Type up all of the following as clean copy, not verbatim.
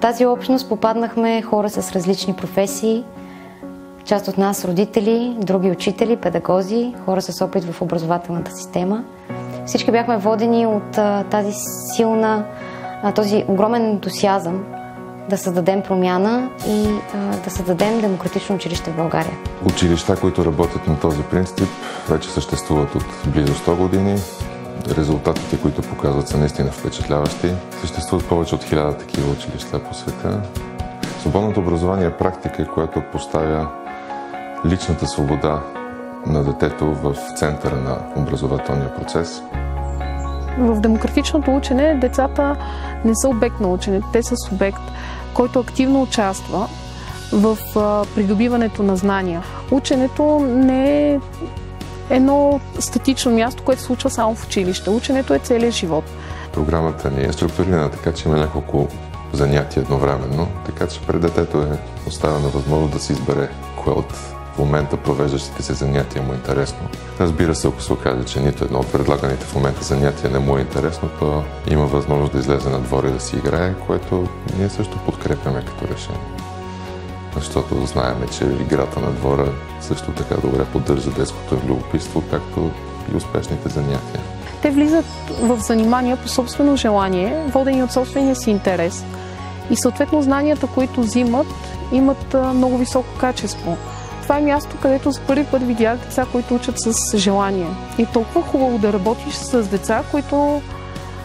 тази общност попаднахме хора с различни професии, част от нас родители, други учители, педагози, хора с опит в образователната система. Всички бяхме водени от тази силна, този огромен ентусиазъм да създадем промяна и да създадем демократично училище в България. Училища, които работят на този принцип, вече съществуват от близо 100 години. Резултатите, които показват, са наистина впечатляващи. Съществуват повече от 1000 такива училища по света. Свободното образование е практика, която поставя личната свобода на детето в центъра на образователния процес. В демократичното учене децата не са обект на учене, те са субект, който активно участва в придобиването на знания. Ученето не е едно статично място, което се случва само в училище. Ученето е целият живот. Програмата ни е структурирана така, че има няколко занятия едновременно, така че пред детето е оставена възможност да си избере кое от в момента провеждащите се занятия му е интересно. Разбира се, ако се окаже, че нито едно от предлаганите в момента занятия не му е интересно, то има възможност да излезе на двора и да си играе, което ние също подкрепяме като решение. Защото знаем, че играта на двора също така добре поддържа детското любопитство, както и успешните занятия. Те влизат в занимания по собствено желание, водени от собствения си интерес. И съответно знанията, които взимат, имат много високо качество. Това е място, където за първи път видях деца, които учат с желание. И толкова хубаво да работиш с деца, които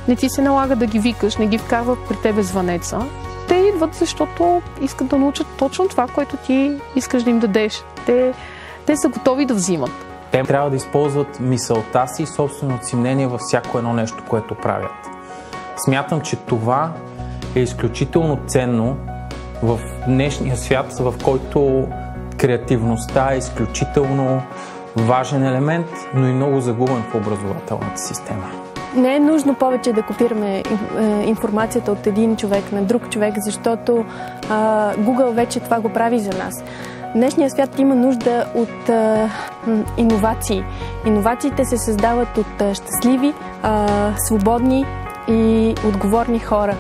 не ти се налага да ги викаш, не ги вкарват при тебе звънеца. Те идват, защото искат да научат точно това, което ти искаш да им дадеш. Те са готови да взимат. Те трябва да използват мисълта си и собственото си мнение във всяко едно нещо, което правят. Смятам, че това е изключително ценно в днешния свят, в който креативността е изключително важен елемент, но и много загубен в образователната система. Не е нужно повече да копираме информацията от един човек на друг човек, защото Google вече това го прави за нас. Днешният свят има нужда от иновации. Иновациите се създават от щастливи, свободни и отговорни хора.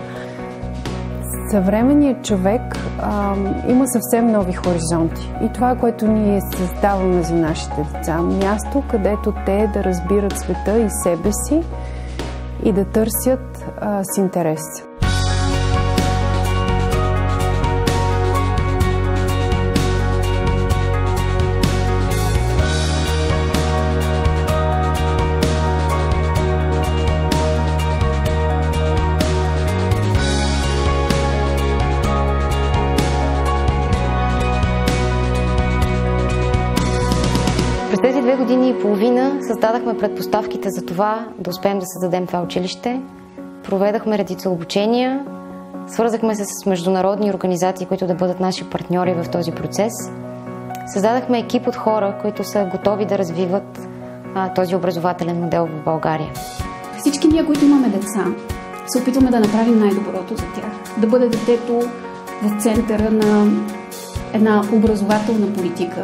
Съвременният човек има съвсем нови хоризонти. И това, което ние създаваме за нашите деца. Място, където те да разбират света и себе си и да търсят с интерес. През тези 2 години и половина създадахме предпоставките за това да успеем да създадем това училище. Проведахме редица обучения, свързахме се с международни организации, които да бъдат наши партньори в този процес. Създадахме екип от хора, които са готови да развиват този образователен модел в България. Всички ние, които имаме деца, се опитваме да направим най-доброто за тях. Да бъде детето в центъра на една образователна политика.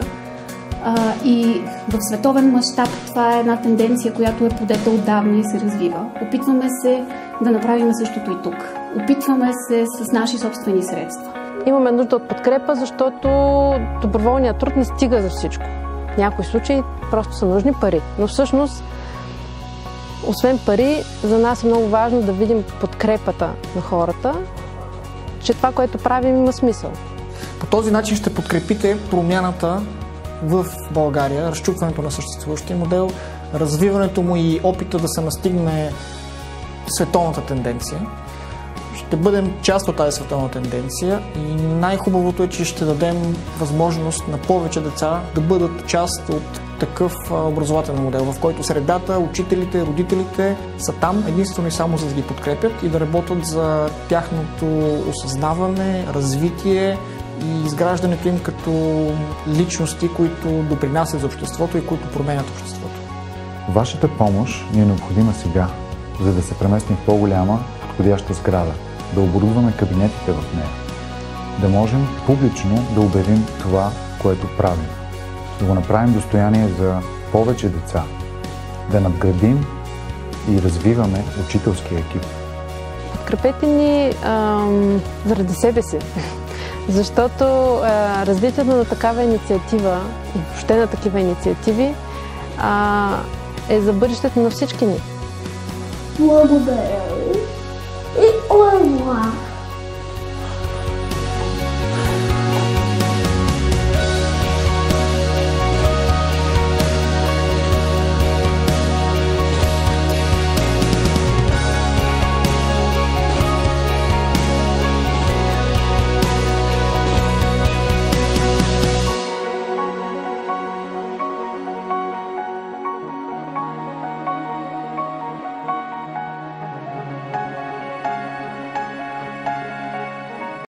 И в световен мащаб това е една тенденция, която е подета отдавна и се развива. Опитваме се да направим същото и тук. Опитваме се с наши собствени средства. Имаме нужда от подкрепа, защото доброволният труд не стига за всичко. В някои случаи просто са нужни пари. Но всъщност, освен пари, за нас е много важно да видим подкрепата на хората, че това, което правим, има смисъл. По този начин ще подкрепите промяната в България, разчупването на съществуващия модел, развиването му и опита да се настигне световната тенденция. Ще бъдем част от тази световна тенденция и най-хубавото е, че ще дадем възможност на повече деца да бъдат част от такъв образователен модел, в който средата, учителите, родителите са там единствено и само за да ги подкрепят и да работят за тяхното осъзнаване, развитие и изграждането им като личности, които допринасят за обществото и които променят обществото. Вашата помощ ни е необходима сега, за да се преместим в по-голяма, подходяща сграда, да оборудваме кабинетите в нея, да можем публично да обявим това, което правим, да го направим достояние за повече деца, да надградим и развиваме учителския екип. подкрепете ни заради себе си. Защото развитието на такава инициатива и въобще на такива инициативи е за бъдещето на всички ни. Благодаря ви и au revoir.